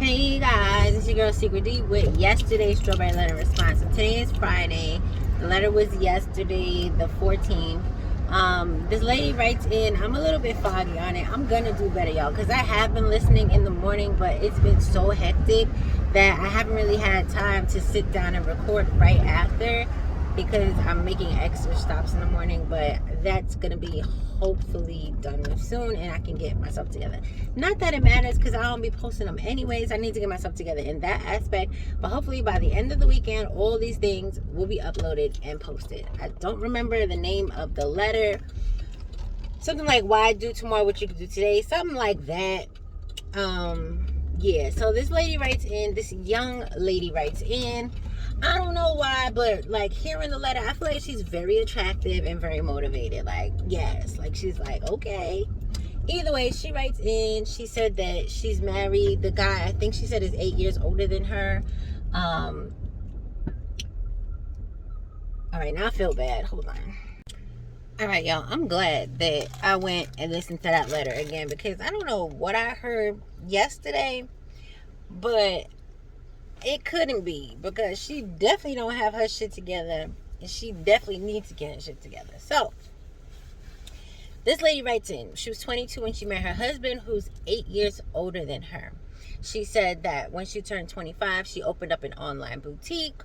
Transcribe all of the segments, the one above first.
Hey guys, it's your girl SeekretD with yesterday's strawberry letter response. So today is Friday. The letter was yesterday, the 14th. This lady writes in, I'm a little bit foggy on it. I'm gonna do better, y'all, because I have been listening in the morning, but it's been so hectic that I haven't really had time to sit down and record right after, because I'm making extra stops in the morning. But that's gonna be hopefully done with soon, and I can get myself together. Not that it matters, because I don't be posting them anyways. I need to get myself together in that aspect, but hopefully by the end of the weekend all these things will be uploaded and posted. I don't remember the name of the letter. Something like, why do tomorrow what you can do today, something like that. Yeah, so this lady writes in, this young lady writes in. I don't know why, but like hearing the letter, I feel like she's very attractive and very motivated. Like, yes, like she's like, okay. Either way, she writes in. She said that she's married. The guy, I think she said, is 8 years older than her. All right, now I feel bad. Hold on. All right, y'all, I'm glad that I went and listened to that letter again, because I don't know what I heard yesterday, but it couldn't be, because she definitely don't have her shit together, and she definitely needs to get her shit together. So this lady writes in, she was 22 when she met her husband, who's 8 years older than her. She said that when she turned 25, she opened up an online boutique,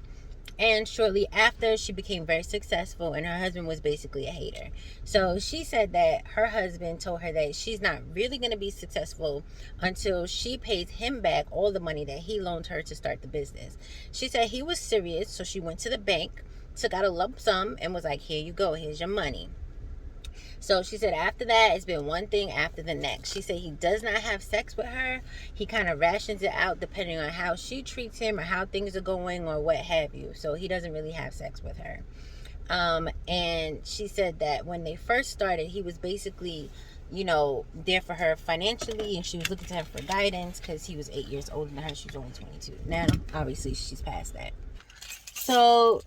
and shortly after, she became very successful, and her husband was basically a hater. So she said that her husband told her that she's not really going to be successful until she pays him back all the money that he loaned her to start the business. She said he was serious, so she went to the bank, took out a lump sum, and was like, here you go, here's your money. So she said after that, it's been one thing after the next. She said he does not have sex with her. He kind of rations it out depending on how she treats him or how things are going or what have you. So he doesn't really have sex with her. And she said that when they first started, he was basically, there for her financially, and she was looking to him for guidance because he was 8 years older than her. She was only 22. Now, obviously, she's past that. So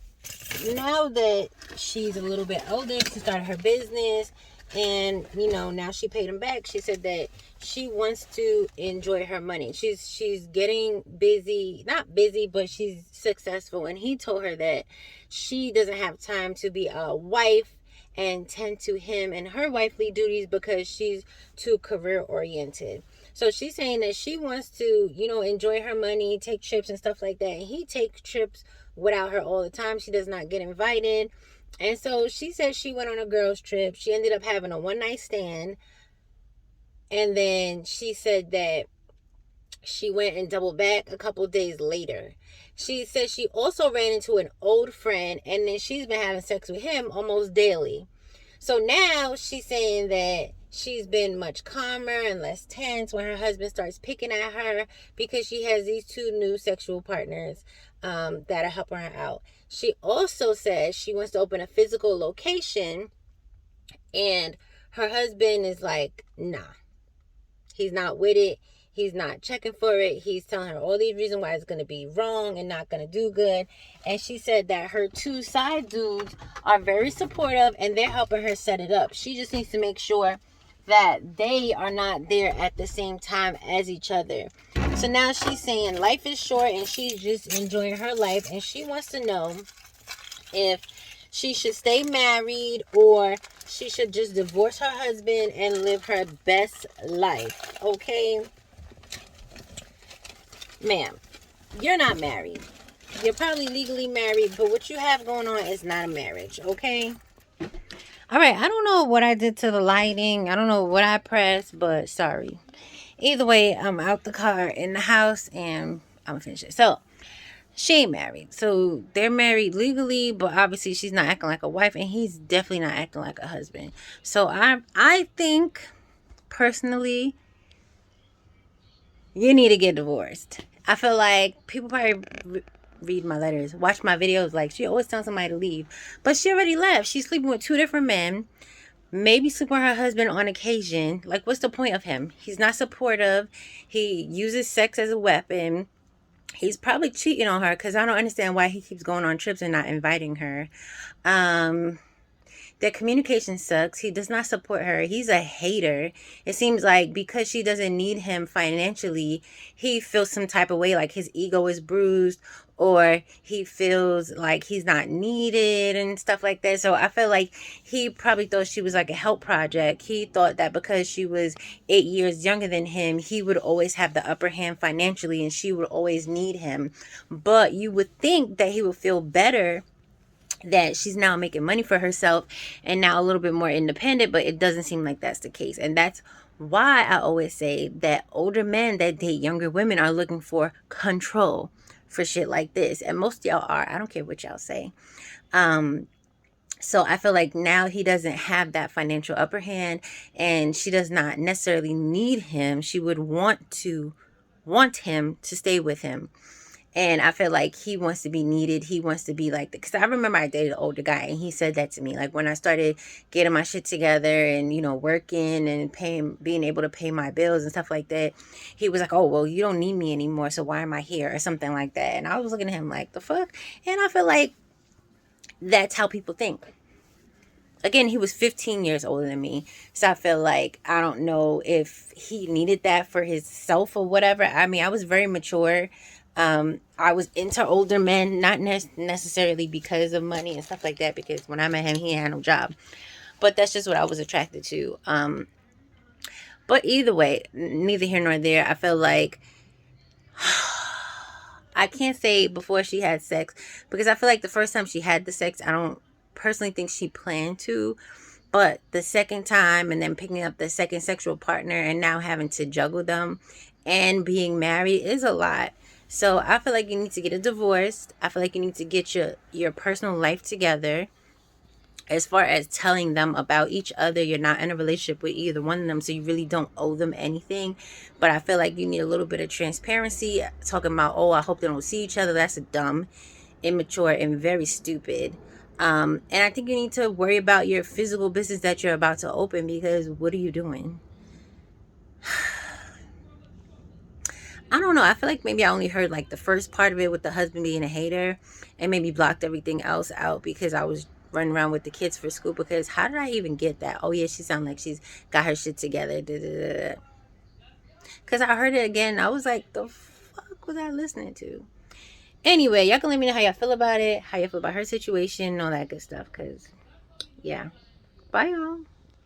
now that she's a little bit older, she started her business, and now she paid him back. She said that she wants to enjoy her money. She's getting busy, not busy, but she's successful, and he told her that she doesn't have time to be a wife and tend to him and her wifely duties because she's too career oriented. So she's saying that she wants to, enjoy her money, take trips and stuff like that. And he takes trips without her all the time. She does not get invited. And so she said she went on a girls' trip. She ended up having a one-night stand. And then she said that she went and doubled back a couple days later. She said she also ran into an old friend, and then she's been having sex with him almost daily. So now she's saying that she's been much calmer and less tense when her husband starts picking at her, because she has these two new sexual partners that are helping her out. She also says she wants to open a physical location, and her husband is like, nah, he's not with it. He's not checking for it. He's telling her all these reasons why it's going to be wrong and not going to do good. And she said that her two side dudes are very supportive, and they're helping her set it up. She just needs to make sure that they are not there at the same time as each other. So now she's saying life is short, and she's just enjoying her life. And she wants to know if she should stay married or she should just divorce her husband and live her best life. Okay? Ma'am, you're not married. You're probably legally married, but what you have going on is not a marriage, okay? All right, I don't know what I did to the lighting. I don't know what I pressed, but sorry. Either way, I'm out the car in the house, and I'm gonna finish it. So, she ain't married. So, they're married legally, but obviously she's not acting like a wife, and he's definitely not acting like a husband. So, I think, personally, you need to get divorced. I feel like people probably read my letters, watch my videos, like, she always tells somebody to leave. But she already left. She's sleeping with two different men. Maybe sleep with her husband on occasion. Like, what's the point of him? He's not supportive. He uses sex as a weapon. He's probably cheating on her, because I don't understand why he keeps going on trips and not inviting her. Their communication sucks. He does not support her. He's a hater. It seems like because she doesn't need him financially, he feels some type of way, like his ego is bruised, or he feels like he's not needed and stuff like that. So I feel like he probably thought she was like a help project. He thought that because she was 8 years younger than him, he would always have the upper hand financially and she would always need him. But you would think that he would feel better that she's now making money for herself and now a little bit more independent, but it doesn't seem like that's the case. And that's why I always say that older men that date younger women are looking for control for shit like this. And most of y'all are. I don't care what y'all say. So I feel like now he doesn't have that financial upper hand and she does not necessarily need him. She would want him to stay with him. And I feel like he wants to be needed. He wants to be like, because I remember I dated an older guy and he said that to me. Like when I started getting my shit together and, you know, working and being able to pay my bills and stuff like that, he was like, oh, well, you don't need me anymore. So why am I here? Or something like that. And I was looking at him like, the fuck? And I feel like that's how people think. Again, he was 15 years older than me. So I feel like, I don't know if he needed that for himself or whatever. I mean, I was very mature. I was into older men, not necessarily because of money and stuff like that, because when I met him, he had no job. But that's just what I was attracted to. But either way, neither here nor there. I feel like I can't say before she had sex, because I feel like the first time she had the sex, I don't personally think she planned to. But the second time and then picking up the second sexual partner and now having to juggle them and being married is a lot. So I feel like you need to get a divorce. I feel like you need to get your personal life together. As far as telling them about each other, you're not in a relationship with either one of them, so you really don't owe them anything. But I feel like you need a little bit of transparency. Talking about, oh, I hope they don't see each other. That's dumb, immature, and very stupid. And I think you need to worry about your physical business that you're about to open, because what are you doing? I don't know. I feel like maybe I only heard like the first part of it with the husband being a hater and maybe blocked everything else out because I was running around with the kids for school. Because how did I even get that? Oh, yeah, she sounds like she's got her shit together. Because I heard it again. I was like, the fuck was I listening to? Anyway, y'all can let me know how y'all feel about it, how y'all feel about her situation, all that good stuff. Because, yeah. Bye, y'all.